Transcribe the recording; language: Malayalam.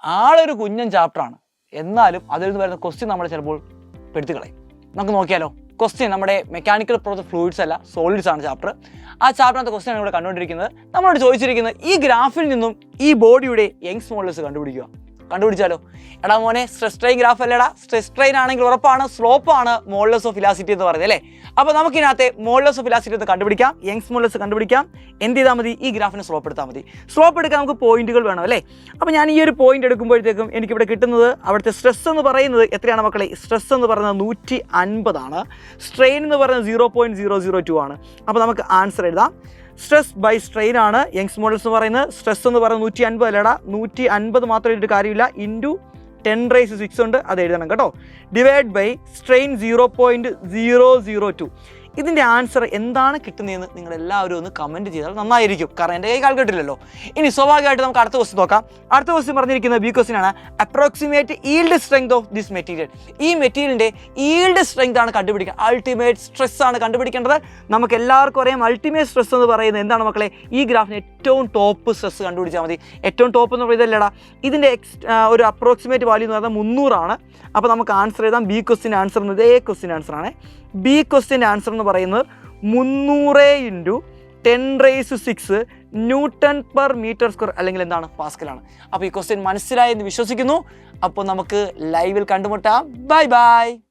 ആളൊരു കുഞ്ഞൻ ചാപ്റ്ററാണ്, എന്നാലും അതിൽ നിന്ന് വരുന്ന ക്വസ്റ്റ്യൻ നമ്മൾ ചിലപ്പോൾ പെടുത്തി കളയും. നമുക്ക് നോക്കിയാലോ? ക്വസ്റ്റ്യൻ നമ്മുടെ മെക്കാനിക്കൽ പ്രോസസ് ഫ്ലൂയിഡ്സ് അല്ല, സോളിഡ്സ് ആണ് ചാപ്റ്റർ. ആ ചാപ്റ്ററിനകത്ത് ക്വസ്റ്റ്യൻ ആണ് ഇവിടെ കണ്ടുകൊണ്ടിരിക്കുന്നത്. നമ്മളോട് ചോദിച്ചിരിക്കുന്നത് ഈ ഗ്രാഫിൽ നിന്നും ഈ ബോഡിയുടെ യങ്സ് മോഡുലസ് കണ്ടുപിടിക്കുക. കണ്ടുപിടിച്ചാലോ? എടാ മോനെ, സ്ട്രെസ് സ്ട്രെയിൻ ഗ്രാഫ് അല്ലേടാ? സ്ട്രെസ് സ്ട്രെയിൻ ആണെങ്കിൽ ഉറപ്പാണ് സ്ലോപ്പാണ് മോഡുലസ് ഓഫ് ഇലാസ്റ്റിറ്റി എന്ന് പറയുന്നത് അല്ലേ? അപ്പോൾ നമുക്കിതിനകത്തെ മോഡുലസ് ഓഫ് ഇലാസ്റ്റിറ്റി ഒന്ന് കണ്ടുപിടിക്കാം, യങ്സ് മോഡുലസ് കണ്ടുപിടിക്കാം. എന്ത് ചെയ്താൽ മതി? ഈ ഗ്രാഫിനെ സ്ലോപ്പ് എടുത്താൽ മതി. സ്ലോപ്പ് എടുക്കാൻ നമുക്ക് പോയിന്റുകൾ വേണം അല്ലേ? അപ്പോൾ ഞാൻ ഈ ഒരു പോയിന്റ് എടുക്കുമ്പോഴത്തേക്കും എനിക്കിവിടെ കിട്ടുന്നത് അവിടുത്തെ സ്ട്രെസ് എന്ന് പറയുന്നത് എത്രയാണ് മക്കളെ? സ്ട്രെസ് എന്ന് പറയുന്നത് 150 ആണ്. സ്ട്രെയിൻ എന്ന് പറയുന്നത് 0.002 ആണ്. അപ്പോൾ നമുക്ക് ആൻസർ എഴുതാം. സ്ട്രെസ് ബൈ സ്ട്രെയിൻ ആണ് യങ്സ് മോഡുലസ് എന്ന് പറയുന്നത്. സ്ട്രെസ് എന്ന് പറയുന്നത് 150 അല്ലടാ, 150 മാത്രം എഴുതിയിട്ട് കാര്യമില്ല, ഇൻറ്റു 10⁻⁶ ഉണ്ട്, അത് എഴുതണം കേട്ടോ. Divide by strain 0.002. ഇതിൻ്റെ ആൻസർ എന്താണ് കിട്ടുന്നതെന്ന് നിങ്ങൾ എല്ലാവരും ഒന്ന് കമൻറ്റ് ചെയ്താൽ നന്നായിരിക്കും, കാരണം എൻ്റെ കൈ കാൽക്കിട്ടില്ലല്ലോ. ഇനി സ്വാഭാവികമായിട്ട് നമുക്ക് അടുത്ത ക്വസ്റ്റ്യൻ നോക്കാം. അടുത്ത ക്വസ്റ്റ്യൻ പറഞ്ഞിരിക്കുന്നത് ബി ക്വസ്റ്റ്യൻ ആണ്. Approximate yield strength of this material. ഈ മെറ്റീരിയലിൻ്റെ ഈൽഡ് സ്ട്രെങ്ത് ആണ് കണ്ടുപിടിക്കുക. അൾട്ടിമേറ്റ് സ്ട്രെസ് ആണ് കണ്ടുപിടിക്കേണ്ടത്. നമുക്ക് എല്ലാവർക്കും അറിയാം അൾട്ടിമേറ്റ് സ്ട്രെസ് എന്ന് പറയുന്നത് എന്താണ് മക്കളെ? ഈ ഗ്രാഫിന് ഏറ്റവും ടോപ്പ് സ്ട്രെസ് കണ്ടുപിടിച്ചാൽ മതി. ഏറ്റവും ടോപ്പ് എന്ന് പറയുന്നത് അല്ലടാ, ഇതിൻ്റെ ഒരു അപ്രോക്സിമേറ്റ് വാല്യൂ എന്ന് പറയുന്നത് 300 ആണ്. അപ്പോൾ നമുക്ക് ആൻസർ എഴുതാം. ബി ക്വസ്റ്റ്യൻ ആൻസർ എന്ന് ഇതേ ക്വസ്റ്റ്യൻ ആൻസർ ആണ്. ബി ക്വസ്റ്റ്യൻ്റെ ആൻസർ എന്ന് പറയുന്നത് 300 × 10⁻⁶ Nm/m², അല്ലെങ്കിൽ എന്താണ്? പാസ്കലാണ്. അപ്പോൾ ഈ ക്വസ്റ്റ്യൻ മനസ്സിലായെന്ന് വിശ്വസിക്കുന്നു. അപ്പോൾ നമുക്ക് ലൈവിൽ കണ്ടുമുട്ടാം. Bye bye.